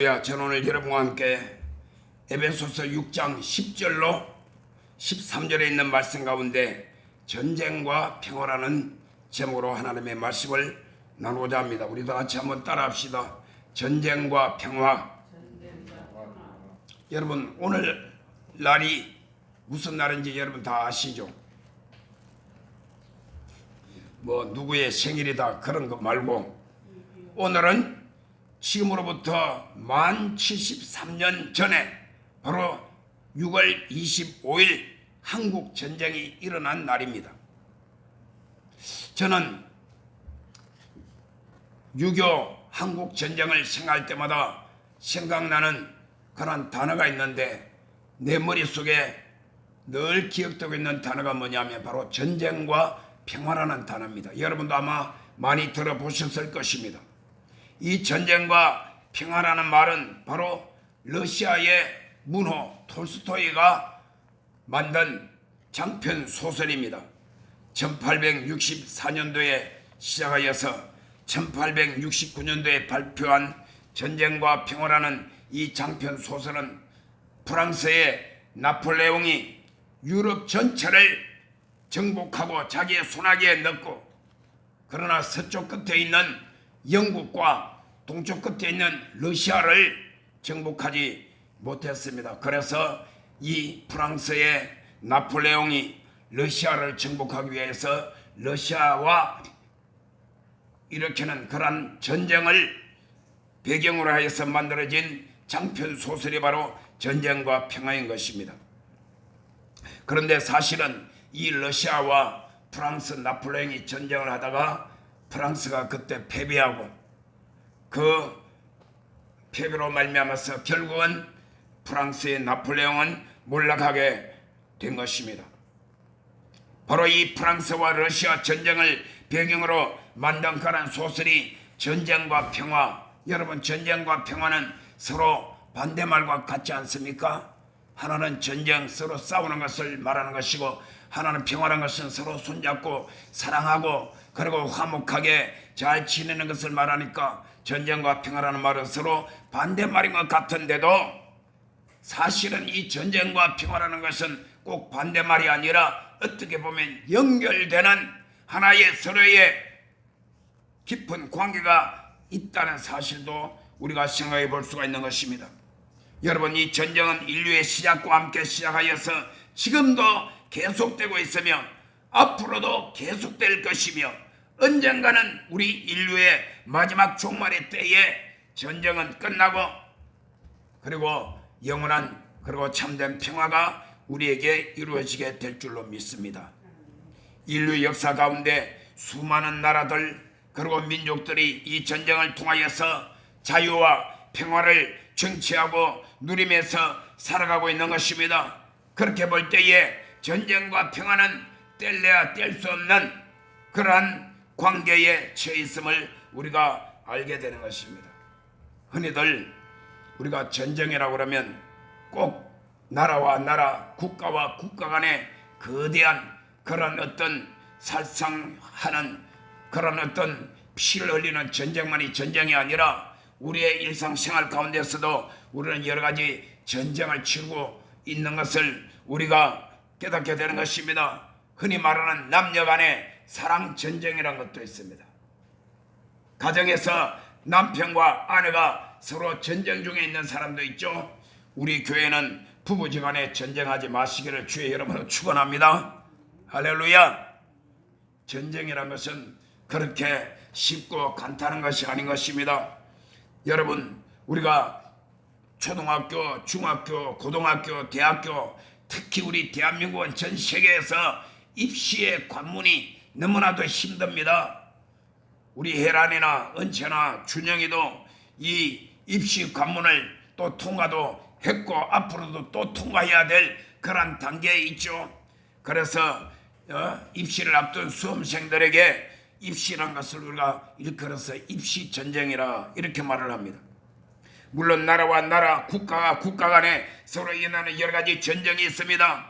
저는 오늘 여러분과 함께 에베소서 6장 10절로 13절에 있는 말씀 가운데 전쟁과 평화라는 제목으로 하나님의 말씀을 나누고자 합니다. 우리 다 같이 한번 따라합시다. 전쟁과 평화. 여러분, 오늘 날이 무슨 날인지 여러분 다 아시죠? 뭐 누구의 생일이다 그런 거 말고 오늘은 지금으로부터 만 73년 전에 바로 6월 25일 한국 전쟁이 일어난 날입니다. 저는 6.25 한국 전쟁을 생각할 때마다 생각나는 그런 단어가 있는데 내 머릿속에 늘 기억되고 있는 단어가 뭐냐면 바로 전쟁과 평화라는 단어입니다. 여러분도 아마 많이 들어보셨을 것입니다. 이 전쟁과 평화라는 말은 바로 러시아의 문호 톨스토이가 만든 장편 소설입니다. 1864년도에 시작하여서 1869년도에 발표한 전쟁과 평화라는 이 장편 소설은 프랑스의 나폴레옹이 유럽 전체를 정복하고 자기의 손아귀에 넣고 그러나 서쪽 끝에 있는 영국과 동쪽 끝에 있는 러시아를 정복하지 못했습니다. 그래서 이 프랑스의 나폴레옹이 러시아를 정복하기 위해서 러시아와 일으키는 그러한 전쟁을 배경으로 하여서 만들어진 장편 소설이 바로 전쟁과 평화인 것입니다. 그런데 사실은 이 러시아와 프랑스 나폴레옹이 전쟁을 하다가 프랑스가 그때 패배하고 그 패배로 말미암아서 결국은 프랑스의 나폴레옹은 몰락하게 된 것입니다. 바로 이 프랑스와 러시아 전쟁을 배경으로 만든 그런 소설이 전쟁과 평화. 여러분, 전쟁과 평화는 서로 반대말과 같지 않습니까? 하나는 전쟁, 서로 싸우는 것을 말하는 것이고 하나는 평화라는 것은 서로 손잡고 사랑하고 그리고 화목하게 잘 지내는 것을 말하니까 전쟁과 평화라는 말은 서로 반대말인 것 같은데도 사실은 이 전쟁과 평화라는 것은 꼭 반대말이 아니라 어떻게 보면 연결되는 하나의 서로의 깊은 관계가 있다는 사실도 우리가 생각해 볼 수가 있는 것입니다. 여러분, 이 전쟁은 인류의 시작과 함께 시작하여서 지금도 계속되고 있으며 앞으로도 계속될 것이며 언젠가는 우리 인류의 마지막 종말의 때에 전쟁은 끝나고 그리고 영원한 그리고 참된 평화가 우리에게 이루어지게 될 줄로 믿습니다. 인류 역사 가운데 수많은 나라들 그리고 민족들이 이 전쟁을 통하여서 자유와 평화를 정치하고 누리면서 살아가고 있는 것입니다. 그렇게 볼 때에 전쟁과 평화는 뗄래야 뗄 수 없는 그러한 관계에 처해 있음을 우리가 알게 되는 것입니다. 흔히들 우리가 전쟁이라고 그러면 꼭 나라와 나라, 국가와 국가 간의 거대한 그런 어떤 살상하는 그런 어떤 피를 흘리는 전쟁만이 전쟁이 아니라 우리의 일상생활 가운데서도 우리는 여러 가지 전쟁을 치르고 있는 것을 우리가 깨닫게 되는 것입니다. 흔히 말하는 남녀 간의 사랑 전쟁이라는 것도 있습니다. 가정에서 남편과 아내가 서로 전쟁 중에 있는 사람도 있죠. 우리 교회는 부부지간에 전쟁하지 마시기를 주의 이름으로 축원합니다. 할렐루야. 전쟁이라는 것은 그렇게 쉽고 간단한 것이 아닌 것입니다. 여러분, 우리가 초등학교, 중학교, 고등학교, 대학교, 특히 우리 대한민국은 전 세계에서 입시의 관문이 너무나도 힘듭니다. 우리 혜란이나 은채나 준영이도 이 입시 관문을 또 통과도 했고 앞으로도 또 통과해야 될 그런 단계에 있죠. 그래서 입시를 앞둔 수험생들에게 입시란 것을 우리가 일컬어서 입시 전쟁이라 이렇게 말을 합니다. 물론 나라와 나라, 국가와 국가 간에 서로 일어나는 여러 가지 전쟁이 있습니다.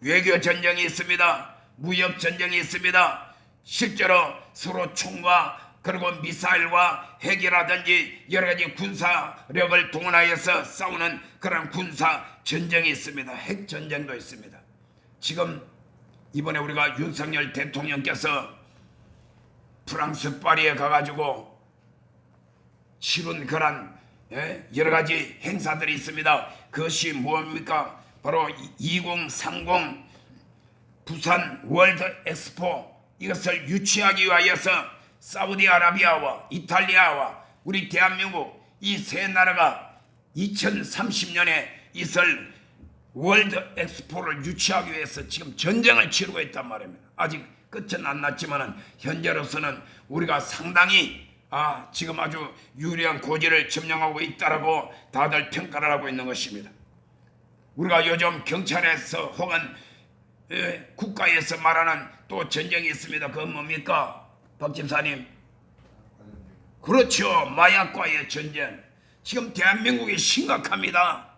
외교 전쟁이 있습니다. 무역 전쟁이 있습니다. 실제로 서로 총과 그리고 미사일과 핵이라든지 여러 가지 군사력을 동원하여서 싸우는 그런 군사 전쟁이 있습니다. 핵 전쟁도 있습니다. 지금 이번에 우리가 윤석열 대통령께서 프랑스 파리에 가가지고 치룬 그런 여러 가지 행사들이 있습니다. 그것이 뭡니까? 바로 2030 부산 월드 엑스포, 이것을 유치하기 위하여서 사우디아라비아와 이탈리아와 우리 대한민국 이 세 나라가 2030년에 있을 월드 엑스포를 유치하기 위해서 지금 전쟁을 치르고 있단 말입니다. 아직 끝은 안 났지만 현재로서는 우리가 상당히 지금 아주 유리한 고지를 점령하고 있다라고 다들 평가를 하고 있는 것입니다. 우리가 요즘 경찰에서 혹은 국가에서 말하는 또 전쟁이 있습니다. 그건 뭡니까? 박 집사님? 그렇죠. 마약과의 전쟁. 지금 대한민국이 심각합니다.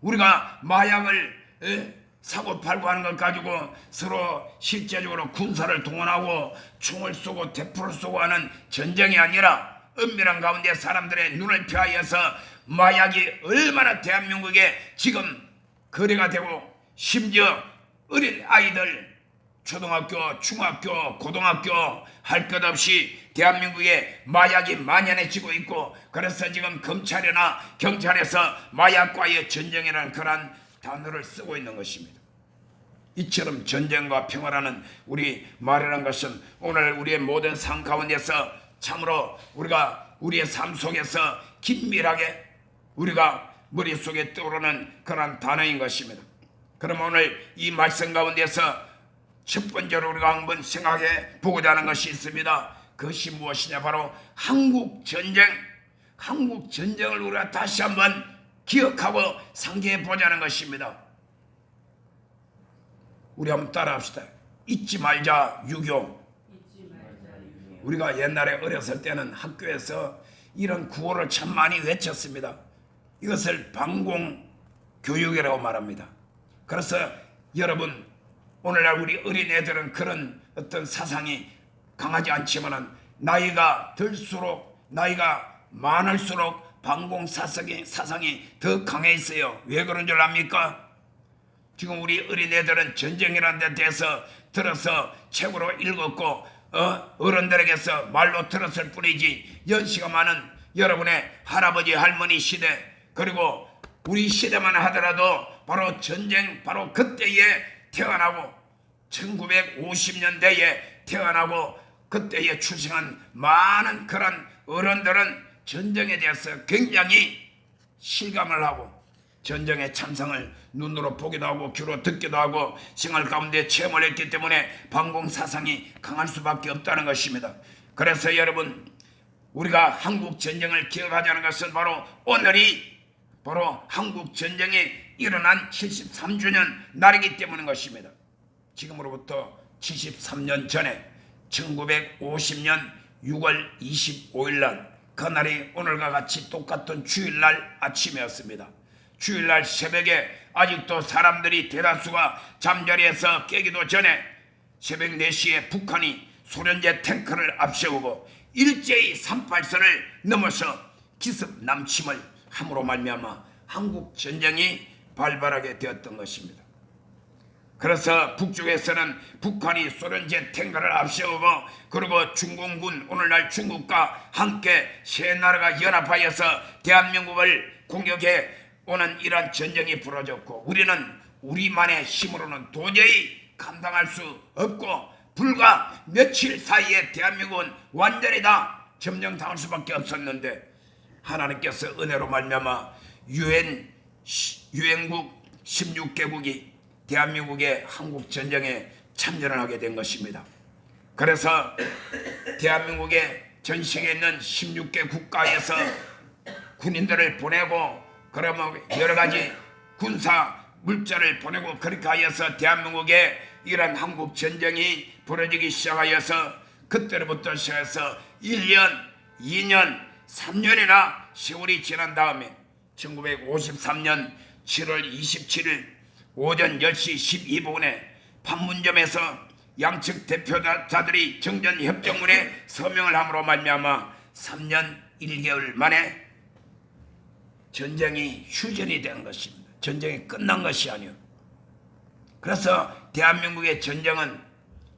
우리가 마약을 사고 팔고 하는 것 가지고 서로 실제적으로 군사를 동원하고 총을 쏘고 대포를 쏘고 하는 전쟁이 아니라 은밀한 가운데 사람들의 눈을 피하여서 마약이 얼마나 대한민국에 지금 거래가 되고, 심지어 어린 아이들 초등학교, 중학교, 고등학교 할 것 없이 대한민국에 마약이 만연해지고 있고, 그래서 지금 검찰이나 경찰에서 마약과의 전쟁이라는 그런 단어를 쓰고 있는 것입니다. 이처럼 전쟁과 평화라는 우리 말이라는 것은 오늘 우리의 모든 삶 가운데서 참으로 우리가 우리의 삶 속에서 긴밀하게 우리가 머릿속에 떠오르는 그런 단어인 것입니다. 그럼 오늘 이 말씀 가운데서 첫 번째로 우리가 한번 생각해 보고자 하는 것이 있습니다. 그것이 무엇이냐? 바로 한국전쟁. 한국전쟁을 우리가 다시 한번 기억하고 상기해 보자는 것입니다. 우리 한번 따라합시다. 잊지 말자 유교. 우리가 옛날에 어렸을 때는 학교에서 이런 구호를 참 많이 외쳤습니다. 이것을 방공교육이라고 말합니다. 그래서 여러분, 오늘날 우리 어린애들은 그런 어떤 사상이 강하지 않지만 나이가 들수록, 나이가 많을수록 방공 사상이 더 강해 있어요. 왜 그런 줄 압니까? 지금 우리 어린애들은 전쟁이라는 데 대해서 들어서 책으로 읽었고 어른들에게서 말로 들었을 뿐이지, 연시가 많은 여러분의 할아버지 할머니 시대, 그리고 우리 시대만 하더라도 바로 전쟁, 바로 그때에 태어나고 1950년대에 태어나고 그때에 출생한 많은 그런 어른들은 전쟁에 대해서 굉장히 실감을 하고 전쟁의 참상을 눈으로 보기도 하고 귀로 듣기도 하고 생활 가운데 체험을 했기 때문에 방공사상이 강할 수밖에 없다는 것입니다. 그래서 여러분, 우리가 한국전쟁을 기억하자는 것은 바로 오늘이 바로 한국전쟁이 일어난 73주년 날이기 때문인 것입니다. 지금으로부터 73년 전에 1950년 6월 25일 날, 그날이 오늘과 같이 똑같은 주일날 아침이었습니다. 주일날 새벽에 아직도 사람들이 대다수가 잠자리에서 깨기도 전에 새벽 4시에 북한이 소련제 탱크를 앞세우고 일제히 38선을 넘어서 기습 남침을 함으로 말미암아 한국 전쟁이 발발하게 되었던 것입니다. 그래서 북쪽에서는 북한이 소련제 탱크를 앞세우고, 그리고 중공군, 오늘날 중국과 함께 세 나라가 연합하여서 대한민국을 공격해 오는 이러한 전쟁이 벌어졌고, 우리는 우리만의 힘으로는 도저히 감당할 수 없고 불과 며칠 사이에 대한민국은 완전히 다 점령당할 수밖에 없었는데, 하나님께서 은혜로 말미암아 유엔국 16개국이 대한민국의 한국전쟁에 참전을 하게 된 것입니다. 그래서 대한민국의 전 세계에 있는 16개 국가에서 군인들을 보내고, 그러면 여러 가지 군사 물자를 보내고, 그렇게 하여서 대한민국에 이런 한국전쟁이 벌어지기 시작하여서 그때로부터 시작해서 1년, 2년, 3년이나 세월이 지난 다음에 1953년 7월 27일 오전 10시 12분에 판문점에서 양측 대표자들이 정전협정문에 서명을 함으로 말미암아 3년 1개월 만에 전쟁이 휴전이 된 것입니다. 전쟁이 끝난 것이 아니요. 그래서 대한민국의 전쟁은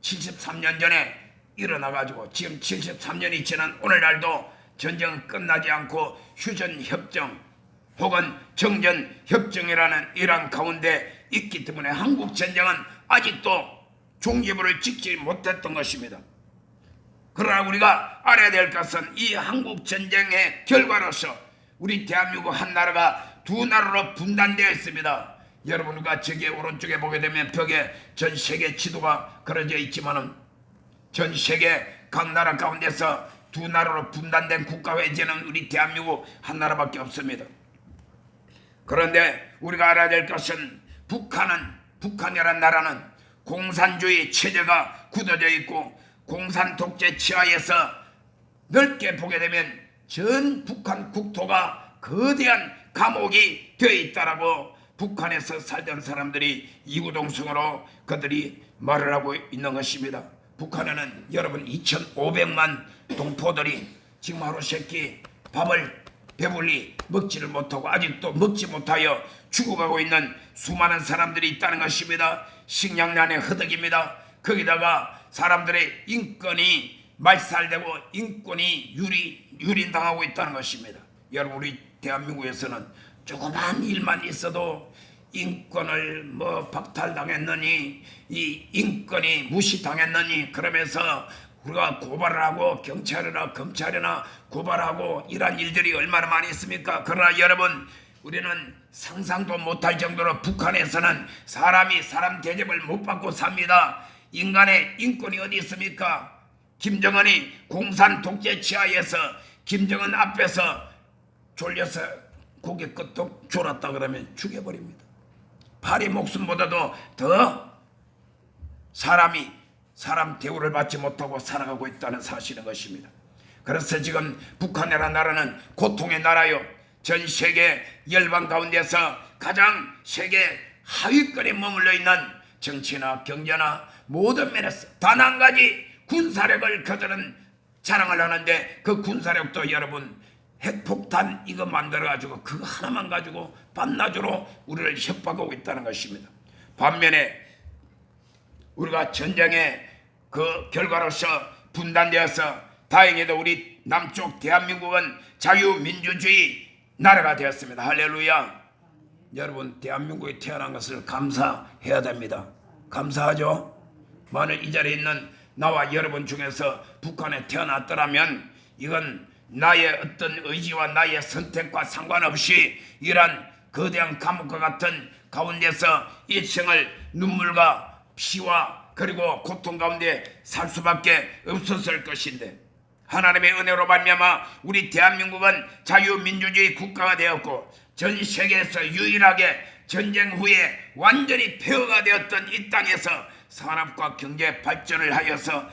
73년 전에 일어나가지고 지금 73년이 지난 오늘날도 전쟁은 끝나지 않고 휴전협정 혹은 정전협정이라는 이란 가운데 있기 때문에 한국 전쟁은 아직도 종지부를 찍지 못했던 것입니다. 그러나 우리가 알아야 될 것은 이 한국 전쟁의 결과로서 우리 대한민국 한 나라가 두 나라로 분단되어 있습니다. 여러분과 저기 오른쪽에 보게 되면 벽에 전 세계 지도가 그려져 있지만은 전 세계 각 나라 가운데서 두 나라로 분단된 국가가 이제는 우리 대한민국 한 나라밖에 없습니다. 그런데 우리가 알아야 될 것은 북한이라는 나라는 공산주의 체제가 굳어져 있고 공산 독재 치하에서 넓게 보게 되면 전 북한 국토가 거대한 감옥이 되어 있다라고 북한에서 살던 사람들이 이구동성으로 그들이 말을 하고 있는 것입니다. 북한에는 여러분 2,500만 동포들이 지금 하루세끼 밥을 배불리 먹지를 못하고 아직도 먹지 못하여 죽어가고 있는 수많은 사람들이 있다는 것입니다. 식량난의 허덕입니다. 거기다가 사람들의 인권이 말살되고 인권이 유린당하고 있다는 것입니다. 여러분 우리 대한민국에서는 조그만 일만 있어도 인권을 박탈당했느니 이 인권이 무시당했느니 그러면서 우리가 고발을 하고 경찰이나 검찰이나 고발하고 이런 일들이 얼마나 많이 있습니까? 그러나 여러분 우리는 상상도 못할 정도로 북한에서는 사람이 사람 대접을 못 받고 삽니다. 인간의 인권이 어디 있습니까? 김정은이 공산 독재 치하에서 김정은 앞에서 졸려서 고개 끄덕 졸았다 그러면 죽여버립니다. 파리 목숨보다도 더 사람 대우를 받지 못하고 살아가고 있다는 사실인 것입니다. 그래서 지금 북한이라는 나라는 고통의 나라요. 전 세계 열방 가운데서 가장 세계 하위권에 머물러 있는 정치나 경제나 모든 면에서 단 한 가지 군사력을 그들은 자랑을 하는데 그 군사력도 여러분 핵폭탄 이거 만들어가지고 그거 하나만 가지고 밤낮으로 우리를 협박하고 있다는 것입니다. 반면에 우리가 전쟁의 그 결과로서 분단되어서 다행히도 우리 남쪽 대한민국은 자유민주주의 나라가 되었습니다. 할렐루야. 여러분 대한민국에 태어난 것을 감사해야 됩니다. 감사하죠. 만일 이 자리에 있는 나와 여러분 중에서 북한에 태어났더라면 이건 나의 어떤 의지와 나의 선택과 상관없이 이러한 거대한 감옥과 같은 가운데서 일생을 눈물과 피와 그리고 고통 가운데 살 수밖에 없었을 것인데 하나님의 은혜로 말미암아 우리 대한민국은 자유민주주의 국가가 되었고 전 세계에서 유일하게 전쟁 후에 완전히 폐허가 되었던 이 땅에서 산업과 경제 발전을 하여서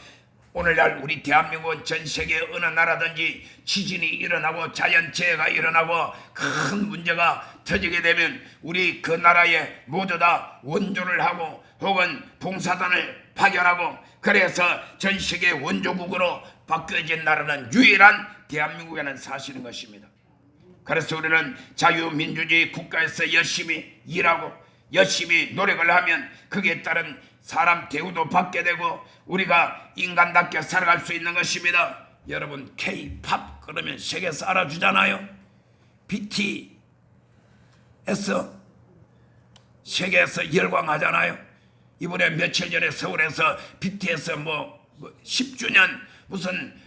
오늘날 우리 대한민국은 전 세계 어느 나라든지 지진이 일어나고 자연재해가 일어나고 큰 문제가 터지게 되면 우리 그 나라에 모두 다 원조를 하고 혹은 봉사단을 파견하고 그래서 전 세계 원조국으로 바뀌어진 나라는 유일한 대한민국에는 사실인 것입니다. 그래서 우리는 자유민주주의 국가에서 열심히 일하고 열심히 노력을 하면 거기에 따른 사람 대우도 받게 되고 우리가 인간답게 살아갈 수 있는 것입니다. 여러분 K-팝 그러면 세계에서 알아주잖아요. BTS 세계에서 열광하잖아요. 이번에 며칠 전에 서울에서 BTS 10주년 무슨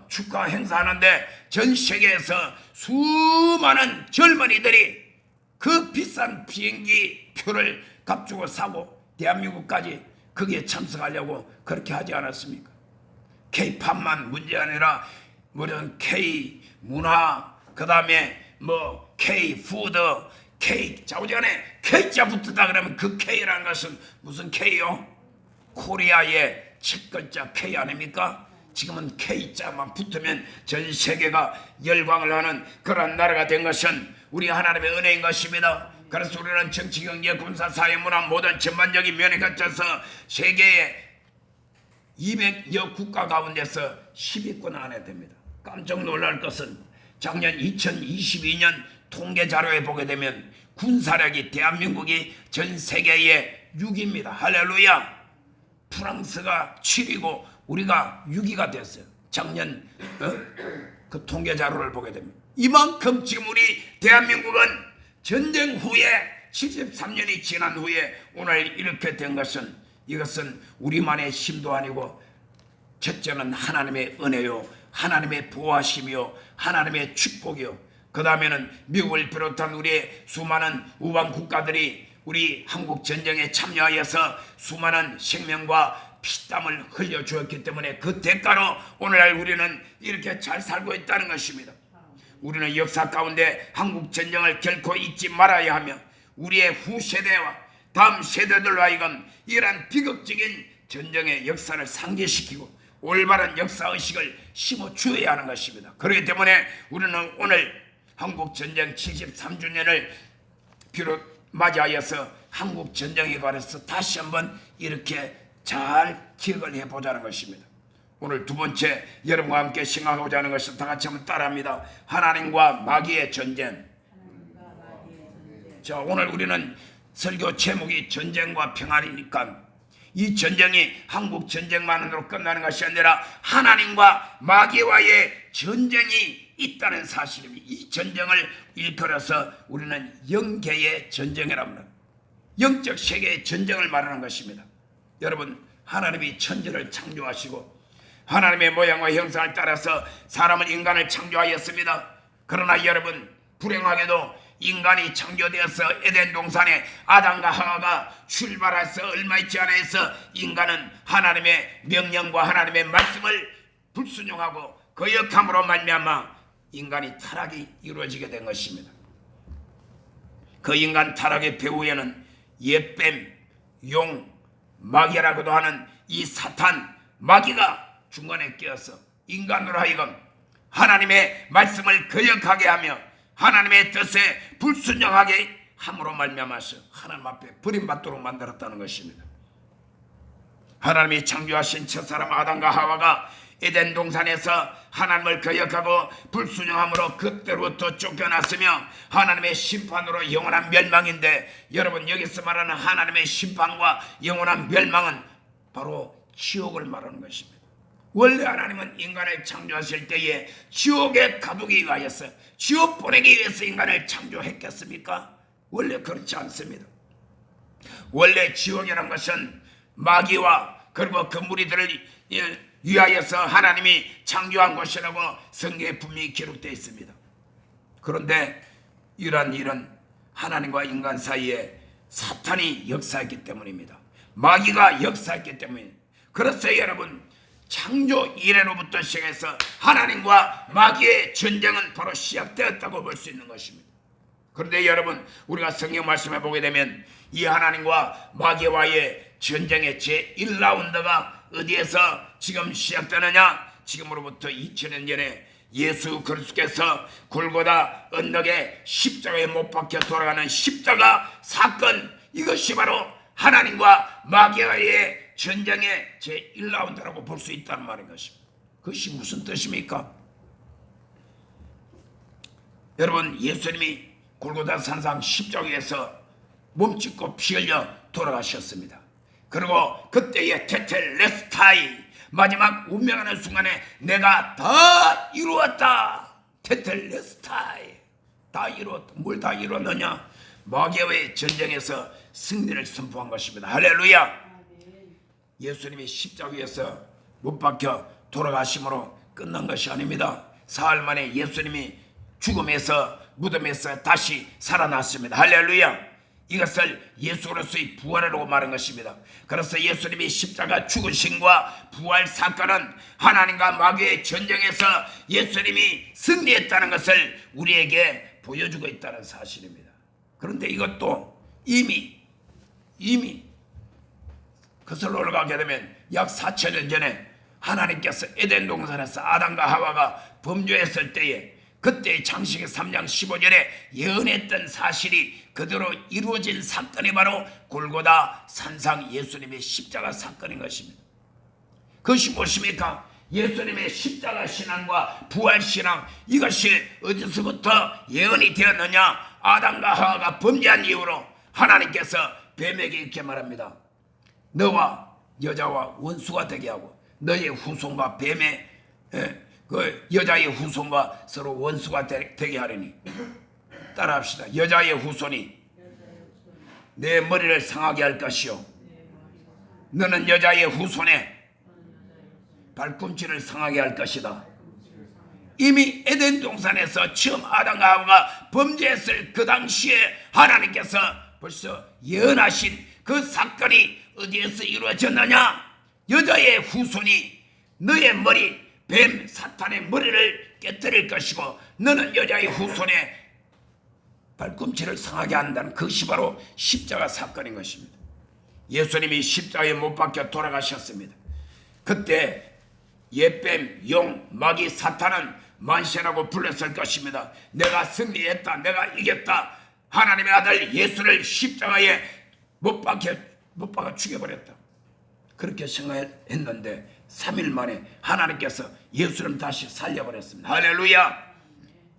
축하 행사하는데 전 세계에서 수많은 젊은이들이 그 비싼 비행기 표를 값주고 사고 대한민국까지 거기에 참석하려고 그렇게 하지 않았습니까? K-팝만 문제 아니라 무슨 K-문화 그 다음에 K-푸드 K 자우전에 K자 붙었다 그러면 그 K라는 것은 무슨 K요? 코리아의 첫 글자 K 아닙니까? 지금은 K자만 붙으면 전 세계가 열광을 하는 그런 나라가 된 것은 우리 하나님의 은혜인 것입니다. 그래서 우리는 정치, 경제, 군사, 사회, 문화 모든 전반적인 면에 거쳐서 세계의 200여 국가 가운데서 10위권 안에 듭니다. 깜짝 놀랄 것은 작년 2022년 통계 자료에 보게 되면 군사력이 대한민국이 전 세계의 6위입니다. 할렐루야. 프랑스가 7위고 우리가 6위가 됐어요. 작년 그 통계 자료를 보게 되면 이만큼 지금 우리 대한민국은 전쟁 후에 73년이 지난 후에 오늘 이렇게 된 것은 이것은 우리만의 힘도 아니고 첫째는 하나님의 은혜요, 하나님의 보호하심이요, 하나님의 축복이요. 그 다음에는 미국을 비롯한 우리의 수많은 우방 국가들이 우리 한국 전쟁에 참여하여서 수많은 생명과 피땀을 흘려주었기 때문에 그 대가로 오늘날 우리는 이렇게 잘 살고 있다는 것입니다. 우리는 역사 가운데 한국 전쟁을 결코 잊지 말아야 하며 우리의 후세대와 다음 세대들로 하여금 이러한 비극적인 전쟁의 역사를 상기시키고 올바른 역사의식을 심어주어야 하는 것입니다. 그렇기 때문에 우리는 오늘 한국전쟁 73주년을 맞이하여서 한국전쟁에 관해서 다시 한번 이렇게 잘 기억을 해보자는 것입니다. 오늘 두 번째 여러분과 함께 생각하고자 하는 것은 다 같이 한번 따라합니다. 하나님과 마귀의 전쟁. 자, 오늘 우리는 설교 제목이 전쟁과 평안이니까 이 전쟁이 한국 전쟁만으로 끝나는 것이 아니라 하나님과 마귀와의 전쟁이 있다는 사실입니다. 이 전쟁을 일컬어서 우리는 영계의 전쟁이라고 합니다. 영적 세계의 전쟁을 말하는 것입니다. 여러분, 하나님이 천지를 창조하시고 하나님의 모양과 형상을 따라서 사람은 인간을 창조하였습니다. 그러나 여러분, 불행하게도 인간이 창조되어서 에덴 동산에 아담과 하와가 출발해서 얼마 있지 않아서 인간은 하나님의 명령과 하나님의 말씀을 불순종하고 거역함으로 말미암아 인간이 타락이 이루어지게 된 것입니다. 그 인간 타락의 배후에는 옛뱀, 용, 마귀라고도 하는 이 사탄, 마귀가 중간에 끼어서 인간으로 하여금 하나님의 말씀을 거역하게 하며 하나님의 뜻에 불순종하게 함으로 말미암아서 하나님 앞에 버림받도록 만들었다는 것입니다. 하나님이 창조하신 첫사람 아담과 하와가 에덴 동산에서 하나님을 거역하고 불순종함으로 그때로부터 쫓겨났으며 하나님의 심판으로 영원한 멸망인데, 여러분, 여기서 말하는 하나님의 심판과 영원한 멸망은 바로 지옥을 말하는 것입니다. 원래 하나님은 인간을 창조하실 때에 지옥에 가두기 위하여서, 지옥 보내기 위해서 인간을 창조했겠습니까? 원래 그렇지 않습니다. 원래 지옥이라는 것은 마귀와 그리고 그 무리들을 위하여서 하나님이 창조한 것이라고 성경에 분명히 기록되어 있습니다. 그런데 이런 일은 하나님과 인간 사이에 사탄이 역사했기 때문입니다. 마귀가 역사했기 때문입니다. 그래서 여러분, 창조 이래로부터 시작해서 하나님과 마귀의 전쟁은 바로 시작되었다고 볼 수 있는 것입니다. 그런데 여러분, 우리가 성경 말씀을 보게 되면 이 하나님과 마귀와의 전쟁의 제1라운드가 어디에서 지금 시작되느냐? 지금으로부터 2000년 전에 예수 그리스도께서 골고다 언덕에 십자가에 못 박혀 돌아가는 십자가 사건, 이것이 바로 하나님과 마귀와의 전쟁의 제1라운드라고 볼 수 있다는 말인 것입니다. 그것이 무슨 뜻입니까? 여러분, 예수님이 골고다 산상 십자가에서 몸짓고 피 흘려 돌아가셨습니다. 그리고 그때의 테텔레스타이, 마지막 운명하는 순간에 내가 다 이루었다. 테텔레스타이, 다 이루었다. 뭘 다 이루었느냐? 마귀와의 전쟁에서 승리를 선포한 것입니다. 할렐루야. 예수님이 십자가 위에서 못 박혀 돌아가심으로 끝난 것이 아닙니다. 사흘 만에 예수님이 죽음에서 무덤에서 다시 살아났습니다. 할렐루야. 이것을 예수로서의 부활이라고 말한 것입니다. 그래서 예수님이 십자가 죽으심과 부활 사건은 하나님과 마귀의 전쟁에서 예수님이 승리했다는 것을 우리에게 보여주고 있다는 사실입니다. 그런데 이것도 이미 그것을 올라가게 되면 약 4000년 전에 하나님께서 에덴 동산에서 아담과 하와가 범죄했을 때에 그때의 창세기 3장 15절에 예언했던 사실이 그대로 이루어진 사건이 바로 골고다 산상 예수님의 십자가 사건인 것입니다. 그것이 무엇입니까? 예수님의 십자가 신앙과 부활 신앙, 이것이 어디서부터 예언이 되었느냐? 아담과 하와가 범죄한 이후로 하나님께서 뱀에게 이렇게 말합니다. 너와 여자와 원수가 되게 하고 너의 후손과 뱀의 그 여자의 후손과 서로 원수가 되게 하리니. 따라합시다. 여자의 후손이 내 머리를 상하게 할 것이요 너는 여자의 후손의 발꿈치를 상하게 할 것이다. 이미 에덴 동산에서 처음 아담과 하와가 범죄했을 그 당시에 하나님께서 벌써 예언하신 그 사건이 어디에서 이루어졌느냐? 여자의 후손이 너의 머리, 뱀 사탄의 머리를 깨뜨릴 것이고 너는 여자의 후손의 발꿈치를 상하게 한다는 그것이 바로 십자가 사건인 것입니다. 예수님이 십자가에 못 박혀 돌아가셨습니다. 그때 옛뱀, 용, 마귀, 사탄은 만세라고 불렀을 것입니다. 내가 승리했다, 내가 이겼다. 하나님의 아들 예수를 십자가에 못 박아 죽여버렸다. 그렇게 생각했는데 3일 만에 하나님께서 예수를 다시 살려버렸습니다. 할렐루야.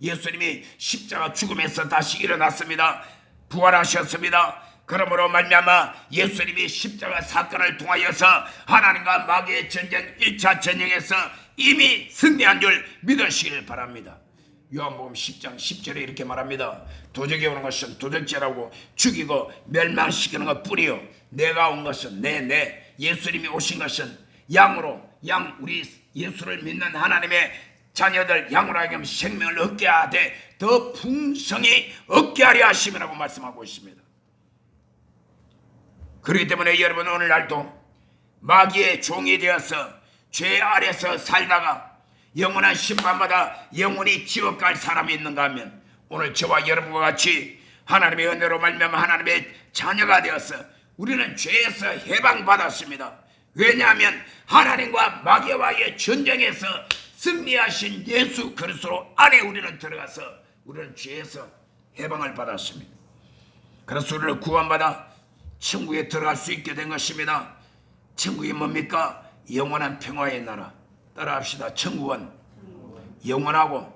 예수님이 십자가 죽음에서 다시 일어났습니다. 부활하셨습니다. 그러므로 말미암아 예수님이 십자가 사건을 통하여서 하나님과 마귀의 전쟁 1차 전쟁에서 이미 승리한 줄 믿으시길 바랍니다. 요한복음 10장 10절에 이렇게 말합니다. 도적이 오는 것은 도적질하고 죽이고 멸망시키는 것 뿐이요 내가 온 것은 내 예수님이 오신 것은 양으로 우리 예수를 믿는 하나님의 자녀들 양으로 하여금 생명을 얻게 하되 더 풍성히 얻게 하려 하심이라고 말씀하고 있습니다. 그렇기 때문에 여러분 오늘날도 마귀의 종이 되어서 죄 아래서 살다가 영원한 심판마다 영원히 지옥 갈 사람이 있는가 하면 오늘 저와 여러분과 같이 하나님의 은혜로 말미암아 하나님의 자녀가 되어서 우리는 죄에서 해방받았습니다. 왜냐하면 하나님과 마귀와의 전쟁에서 승리하신 예수 그리스도 안에 우리는 들어가서 우리는 죄에서 해방을 받았습니다. 그래서 우리를 구원받아 천국에 들어갈 수 있게 된 것입니다. 천국이 뭡니까? 영원한 평화의 나라. 따라합시다. 천국은 영원하고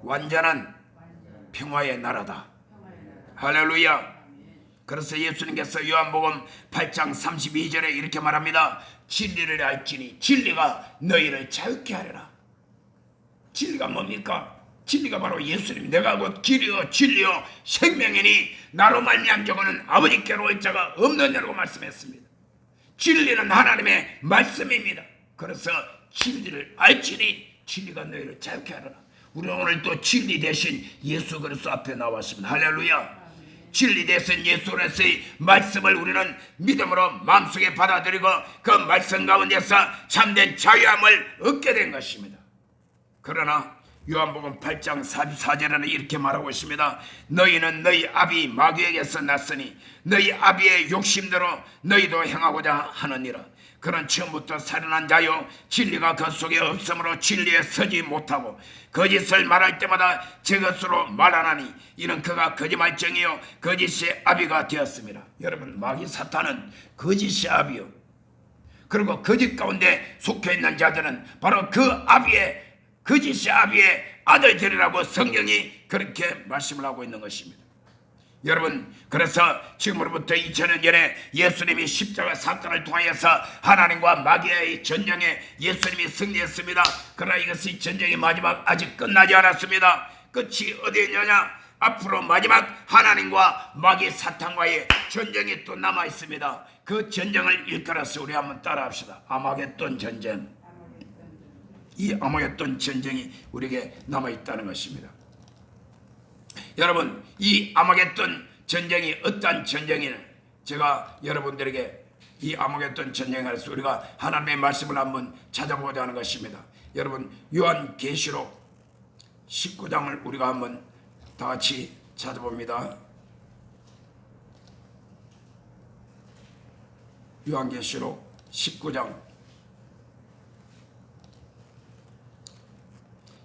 완전한 평화의 나라다. 할렐루야. 그래서 예수님께서 요한복음 8장 32절에 이렇게 말합니다. 진리를 알지니 진리가 너희를 자유케 하리라. 진리가 뭡니까? 진리가 바로 예수님. 내가 곧 길이요 진리요 생명이니 나로 말미암 자고는 아버지께로 올 자가 없느냐고 말씀했습니다. 진리는 하나님의 말씀입니다. 그래서 진리를 알지니 진리가 너희를 자유케 하리라. 우리는 오늘 또 진리 대신 예수 그리스도 앞에 나왔습니다. 할렐루야. 진리 대신 예수 그리스도의 말씀을 우리는 믿음으로 마음속에 받아들이고 그 말씀 가운데서 참된 자유함을 얻게 된 것입니다. 그러나 요한복음 8장 44절에는 이렇게 말하고 있습니다. 너희는 너희 아비 마귀에게서 났으니 너희 아비의 욕심대로 너희도 행하고자 하느니라. 그는 처음부터 살인한 자요 진리가 그 속에 없으므로 진리에 서지 못하고 거짓을 말할 때마다 제 것으로 말하나니 이는 그가 거짓말쟁이요 거짓의 아비가 되었습니다. 여러분 마귀 사탄은 거짓의 아비요 그리고 거짓 가운데 속해있는 자들은 바로 그 아비의 거짓의 아비의 아들들이라고 성경이 그렇게 말씀을 하고 있는 것입니다. 여러분 그래서 지금으로부터 2000년 전에 예수님이 십자가 사건을 통하여서 하나님과 마귀의 전쟁에 예수님이 승리했습니다. 그러나 이것이 전쟁의 마지막 아직 끝나지 않았습니다. 끝이 어디에 있느냐? 앞으로 마지막 하나님과 마귀 사탄과의 전쟁이 또 남아 있습니다. 그 전쟁을 일컬어서 우리 한번 따라합시다. 아마겟돈 전쟁. 이 아마겟돈 전쟁이 우리에게 남아 있다는 것입니다. 여러분 이 아마겟돈 전쟁이 어떤 전쟁이냐 제가 여러분들에게 이 아마겟돈 전쟁에서 우리가 하나님의 말씀을 한번 찾아보자 하는 것입니다. 여러분 요한계시록 19장을 우리가 한번 다 같이 찾아봅니다. 요한계시록 19장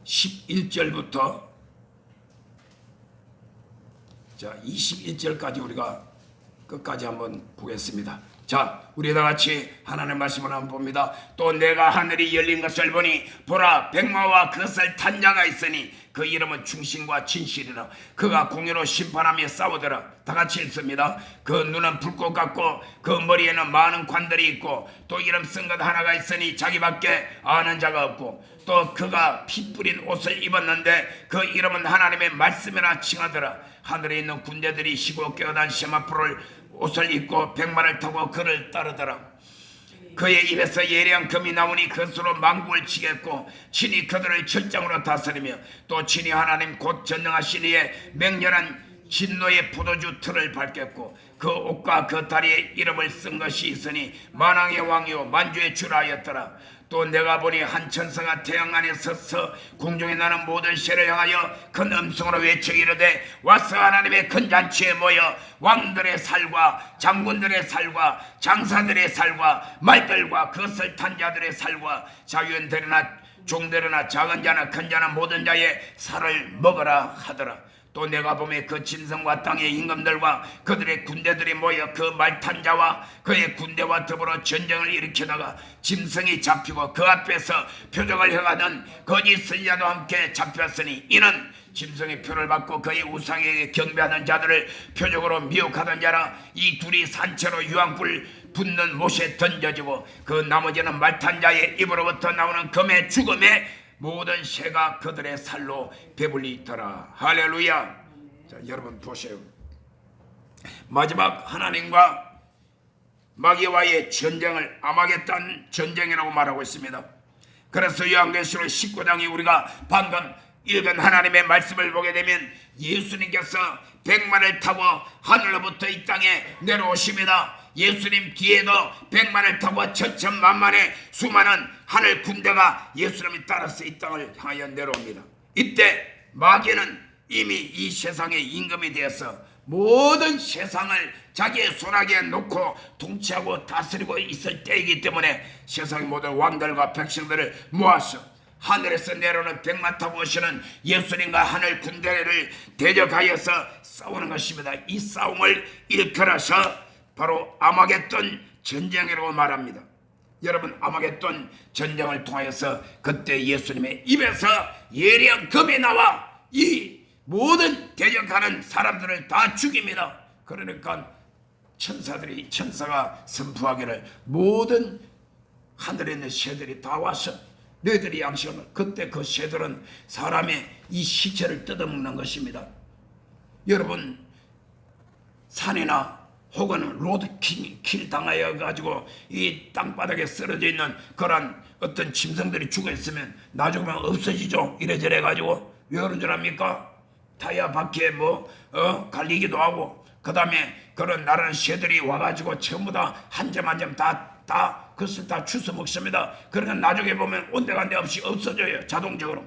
11절부터 자 21절까지 우리가 끝까지 한번 보겠습니다. 자 우리 다 같이 하나님의 말씀을 한번 봅니다. 또 내가 하늘이 열린 것을 보니 보라 백마와 그것을 탄 자가 있으니 그 이름은 충신과 진실이라. 그가 공의로 심판하며 싸우더라. 다 같이 읽습니다. 그 눈은 불꽃 같고 그 머리에는 많은 관들이 있고 또 이름 쓴 것 하나가 있으니 자기밖에 아는 자가 없고 또 그가 피 뿌린 옷을 입었는데 그 이름은 하나님의 말씀이라 칭하더라. 하늘에 있는 군대들이 쉬고 깨어난 세마포를 옷을 입고 백마를 타고 그를 따르더라. 그의 입에서 예리한 금이 나오니 그것으로 만국을 치겠고 친히 그들을 철장으로 다스리며 또 친히 하나님 곧 전능하신 이의 맹렬한 진노의 포도주 틀을 밟겠고 그 옷과 그 다리에 이름을 쓴 것이 있으니 만왕의 왕이요 만주의 주라 하였더라. 또 내가 보니 한 천사가 태양 안에 서서 공중에 나는 모든 새를 향하여 큰 음성으로 외쳐 이르되 와서 하나님의 큰 잔치에 모여 왕들의 살과 장군들의 살과 장사들의 살과 말들과 그것을 탄 자들의 살과 자유인들이나 종들이나 작은 자나 큰 자나 모든 자의 살을 먹으라 하더라. 또 내가 보매 그 짐승과 땅의 임금들과 그들의 군대들이 모여 그 말탄 자와 그의 군대와 더불어 전쟁을 일으키다가 짐승이 잡히고 그 앞에서 표적을 행하던 거짓 선지자도 함께 잡혔으니 이는 짐승의 표를 받고 그의 우상에게 경배하는 자들을 표적으로 미혹하던 자라. 이 둘이 산채로 유황불 붙는 못에 던져지고 그 나머지는 말탄 자의 입으로부터 나오는 금의 죽음에 모든 새가 그들의 살로 배불리 있더라. 할렐루야. 자, 여러분 보세요. 마지막 하나님과 마귀와의 전쟁을 아마겟돈 전쟁이라고 말하고 있습니다. 그래서 요한계시록 19장이 우리가 방금 읽은 하나님의 말씀을 보게 되면 예수님께서 백마를 타고 하늘로부터 이 땅에 내려오십니다. 예수님 뒤에도 백마를 타고 천천만만의 수많은 하늘 군대가 예수님이 따라서 이 땅을 향하여 내려옵니다. 이때 마귀는 이미 이 세상의 임금이 되어서 모든 세상을 자기의 손아귀에 놓고 통치하고 다스리고 있을 때이기 때문에 세상의 모든 왕들과 백성들을 모아서 하늘에서 내려오는 백마 타고 오시는 예수님과 하늘 군대를 대적하여서 싸우는 것입니다. 이 싸움을 일컬어서 바로 아마겟돈 전쟁이라고 말합니다. 여러분, 아마겟돈 전쟁을 통하여서 그때 예수님의 입에서 예리한 금이 나와 이 모든 대적하는 사람들을 다 죽입니다. 그러니까 천사가 선포하기를 모든 하늘에 있는 새들이 다 와서 너희들이 양식을. 그때 그 새들은 사람의 이 시체를 뜯어먹는 것입니다. 여러분, 산이나 혹은 로드킬 당하여 가지고 이 땅바닥에 쓰러져 있는 그런 어떤 짐승들이 죽어 있으면 나중에 없어지죠. 이래저래 가지고 왜 그런 줄 압니까? 타이어 바퀴에 갈리기도 하고 그 다음에 그런 나라는 새들이 와가지고 전부 다 한 점 한 점 다 그것을 다 주워 먹습니다. 그러니까 나중에 보면 온데간데 없이 없어져요. 자동적으로.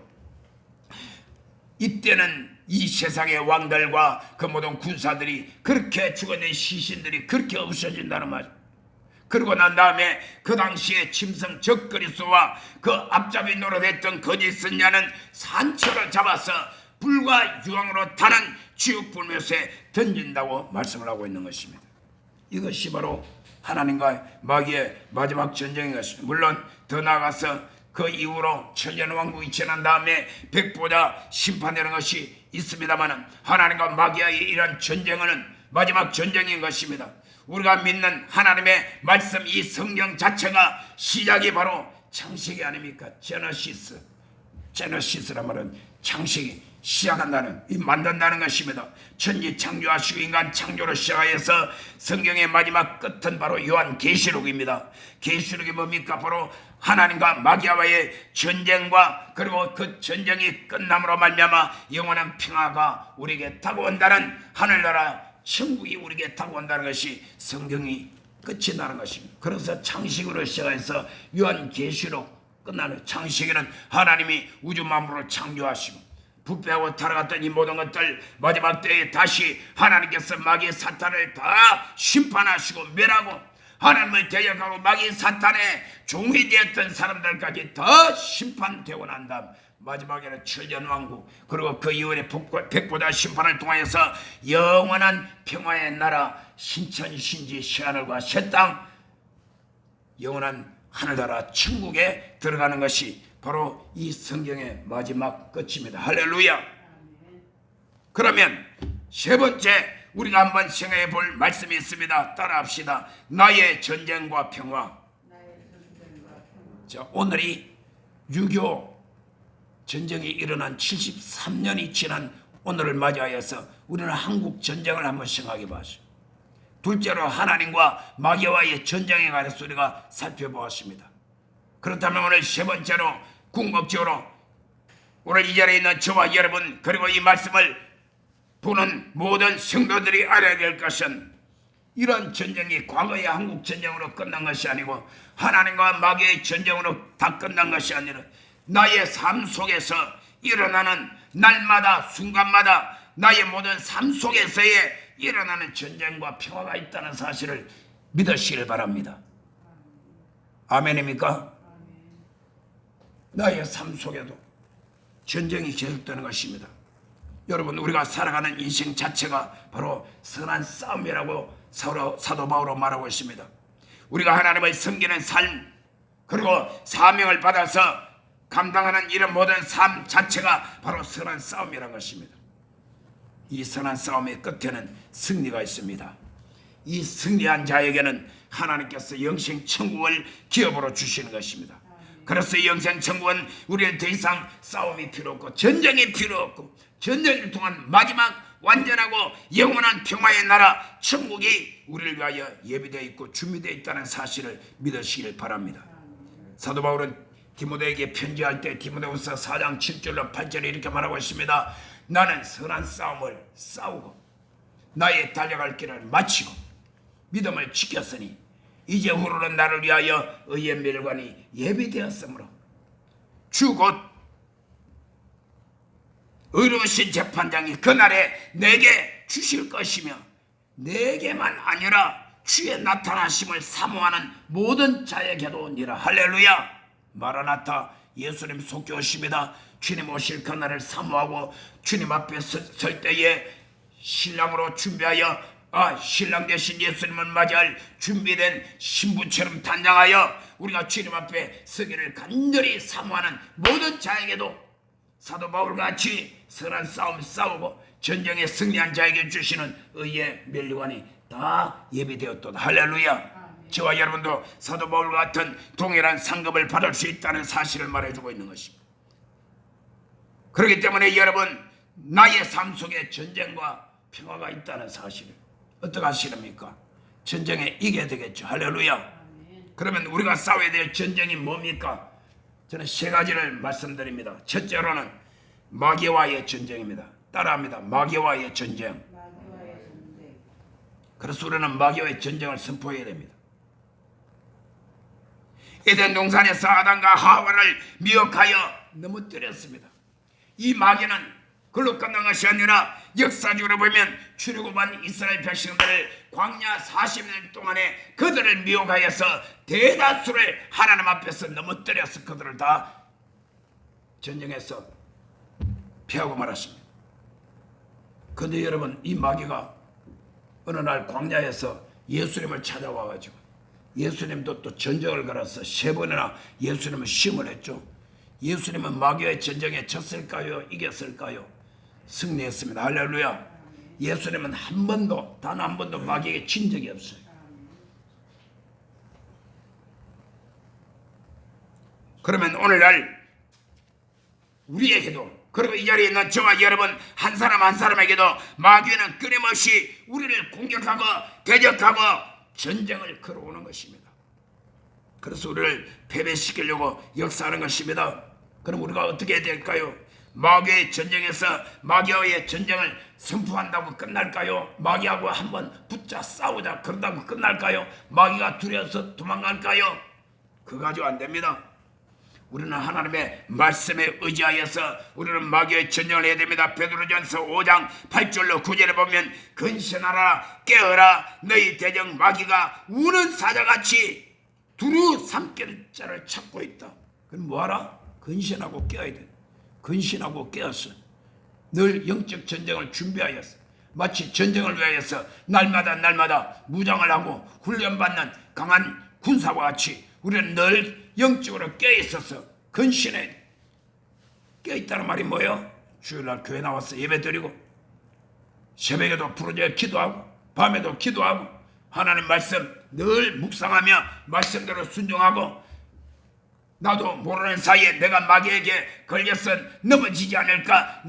이때는 이 세상의 왕들과 그 모든 군사들이 그렇게 죽어낸 시신들이 그렇게 없어진다는 말이죠. 그러고 난 다음에 그 당시에 짐승 적그리스도와 그 앞잡이 노릇했던 거짓 선지자는 산채를 잡아서 불과 유황으로 타는 지옥불못에 던진다고 말씀을 하고 있는 것입니다. 이것이 바로 하나님과 마귀의 마지막 전쟁인 것입니다. 물론 더 나아가서 그 이후로 천년왕국이 지난 다음에 백보자 심판되는 것이 있습니다만 하나님과 마귀의 이런 전쟁은 마지막 전쟁인 것입니다. 우리가 믿는 하나님의 말씀, 이 성경 자체가 시작이 바로 창세기 아닙니까? 제너시스란 말은 창세기, 시작한다는, 만든다는 것입니다. 천지 창조하시고 인간 창조로 시작하여서 성경의 마지막 끝은 바로 요한계시록입니다. 계시록이 뭡니까? 바로 하나님과 마귀와의 전쟁과 그리고 그 전쟁이 끝남으로 말미암아 영원한 평화가 우리에게 다가온다는, 하늘나라 천국이 우리에게 다가온다는 것이 성경이 끝이 나는 것입니다. 그래서 창세기로 시작해서 요한계시록 끝나는, 창세기는 하나님이 우주 만물을 창조하시고 부패하고 타락했던 이 모든 것들 마지막 때에 다시 하나님께서 마귀 사탄을 다 심판하시고 멸하고 하나님을 대적하고 마귀 사탄의 종이 되었던 사람들까지 다 심판되고 난 다음 마지막에는 천년왕국, 그리고 그 이후에 백보자 심판을 통하여서 영원한 평화의 나라 신천신지 새하늘과 새 땅, 영원한 하늘나라 천국에 들어가는 것이 바로 이 성경의 마지막 끝입니다. 할렐루야. 그러면 세 번째 우리가 한번 생각해 볼 말씀이 있습니다. 따라합시다. 나의 전쟁과 평화. 자, 오늘이 6.25 전쟁이 일어난 73년이 지난 오늘을 맞이하여서 우리는 한국 전쟁을 한번 생각해 보았습니다. 둘째로 하나님과 마귀와의 전쟁에 관해서 우리가 살펴보았습니다. 그렇다면 오늘 세 번째로 궁극적으로 오늘 이 자리에 있는 저와 여러분 그리고 이 말씀을 보는 모든 성도들이 알아야 될 것은 이런 전쟁이 과거의 한국 전쟁으로 끝난 것이 아니고 하나님과 마귀의 전쟁으로 다 끝난 것이 아니라 나의 삶 속에서 일어나는 날마다 순간마다 나의 모든 삶 속에서의 일어나는 전쟁과 평화가 있다는 사실을 믿으시길 바랍니다. 아멘입니까? 나의 삶 속에도 전쟁이 계속되는 것입니다. 여러분, 우리가 살아가는 인생 자체가 바로 선한 싸움이라고 사도 바울은 말하고 있습니다. 우리가 하나님을 섬기는 삶 그리고 사명을 받아서 감당하는 이런 모든 삶 자체가 바로 선한 싸움이라는 것입니다. 이 선한 싸움의 끝에는 승리가 있습니다. 이 승리한 자에게는 하나님께서 영생 천국을 기업으로 주시는 것입니다. 그래서 이 영생 천국은 우리는 더 이상 싸움이 필요 없고 전쟁이 필요 없고 전쟁을 통한 마지막 완전하고 영원한 평화의 나라 천국이 우리를 위하여 예비되어 있고 준비되어 있다는 사실을 믿으시길 바랍니다. 사도 바울은 디모데에게 편지할 때 디모데후서 4장 7절로 8절에 이렇게 말하고 있습니다. 나는 선한 싸움을 싸우고 나의 달려갈 길을 마치고 믿음을 지켰으니 이제 후로는 나를 위하여 의의 멸관이 예비되었으므로 주 곧 의로우신 재판장이 그날에 내게 주실 것이며 내게만 아니라 주의 나타나심을 사모하는 모든 자에게도 오니라. 할렐루야. 마라나타, 예수님 속히 오십니다. 주님 오실 그날을 사모하고 주님 앞에 설 때에 신랑으로 준비하여 신랑 되신 예수님을 맞이할 준비된 신부처럼 단장하여 우리가 주님 앞에 서기를 간절히 사모하는 모든 자에게도 사도 바울같이 선한 싸움 싸우고 전쟁에 승리한 자에게 주시는 의의 면류관이 다 예비되었도다. 할렐루야. 저와 여러분도 사도 바울 같은 동일한 상급을 받을 수 있다는 사실을 말해주고 있는 것입니다. 그렇기 때문에 여러분, 나의 삶 속에 전쟁과 평화가 있다는 사실을 어떻게 하시렵니까? 전쟁에 이겨야 되겠죠. 할렐루야. 그러면 우리가 싸워야 될 전쟁이 뭡니까? 저는 세 가지를 말씀드립니다. 첫째로는 마귀와의 전쟁입니다. 따라합니다. 마귀와의 전쟁. 그래서 우리는 마귀와의 전쟁을 선포해야 됩니다. 에덴 동산에서 아담과 하와를 미혹하여 넘어뜨렸습니다. 이 마귀는 그걸로 끝난 것이 아니라 역사적으로 보면 출애굽한 이스라엘 백성들을 광야 40년 동안에 그들을 미혹하여서 대다수를 하나님 앞에서 넘어뜨려서 그들을 다 전쟁에서 패하고 말았습니다. 그런데 여러분, 이 마귀가 어느 날 광야에서 예수님을 찾아와가지고 예수님도 또 전쟁을 걸어서 3번이나 예수님을 시험을 했죠. 예수님은 마귀의 전쟁에 졌을까요? 이겼을까요? 승리했습니다. 할렐루야. 예수님은 단 한 번도 마귀에게 진 적이 없어요. 그러면 오늘날 우리에게도 그리고 이 자리에 있는 저와 여러분 한 사람 한 사람에게도 마귀는 끊임없이 우리를 공격하고 대적하고 전쟁을 걸어오는 것입니다. 그래서 우리를 패배시키려고 역사하는 것입니다. 그럼 우리가 어떻게 해야 될까요? 마귀의 전쟁에서 마귀와의 전쟁을 선포한다고 끝날까요? 마귀하고 한번 붙자 싸우자 그런다고 끝날까요? 마귀가 두려워서 도망갈까요? 그거 가지고 안 됩니다. 우리는 하나님의 말씀에 의지하여서 우리는 마귀의 전쟁을 해야 됩니다. 베드로전서 5장 8절로 9절에 보면 근신하라 깨어라 너희 대적 마귀가 우는 사자같이 두루 삼킬 자를 찾고 있다. 그럼 뭐하라? 근신하고 깨어야 돼. 근신하고 깨었어. 늘 영적 전쟁을 준비하였어. 마치 전쟁을 위하여서 날마다 무장을 하고 훈련받는 강한 군사와 같이 우리는 늘 영적으로 깨어있어서 근신해. 깨어있다는 말이 뭐예요? 주일날 교회 나와서 예배드리고 새벽에도 부르짖어 기도하고 밤에도 기도하고 하나님 말씀 늘 묵상하며 말씀대로 순종하고 나도 모르는 사이에 내가 마귀에게 걸려서 넘어지지 않을까